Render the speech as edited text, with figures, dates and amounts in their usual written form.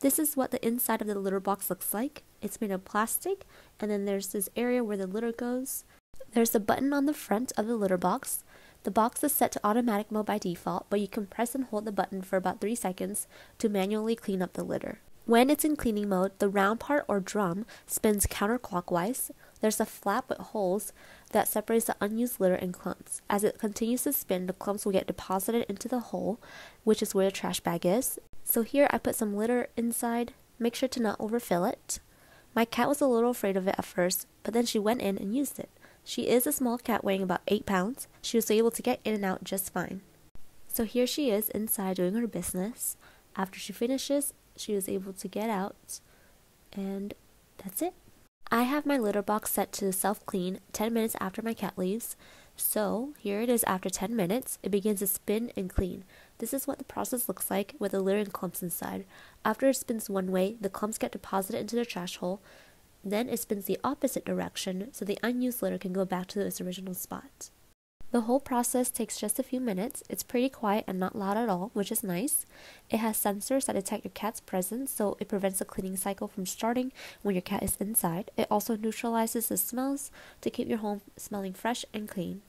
This is what the inside of the litter box looks like. It's made of plastic, and then there's this area where the litter goes. There's a button on the front of the litter box. The box is set to automatic mode by default, but you can press and hold the button for about 3 seconds to manually clean up the litter. When it's in cleaning mode, the round part or drum spins counterclockwise. There's a flap with holes that separates the unused litter in clumps. As it continues to spin, the clumps will get deposited into the hole, which is where the trash bag is. So here I put some litter inside. Make sure to not overfill it. My cat was a little afraid of it at first, but then she went in and used it. She is a small cat weighing about 8 pounds. She was able to get in and out just fine. So here she is inside doing her business. After she finishes, she was able to get out, and that's it. I have my litter box set to self-clean 10 minutes after my cat leaves. So here it is after 10 minutes. It begins to spin and clean. This is what the process looks like with the litter and clumps inside. After it spins one way, the clumps get deposited into the trash hole. Then it spins the opposite direction so the unused litter can go back to its original spot. The whole process takes just a few minutes. It's pretty quiet and not loud at all, which is nice. It has sensors that detect your cat's presence, so it prevents the cleaning cycle from starting when your cat is inside. It also neutralizes the smells to keep your home smelling fresh and clean.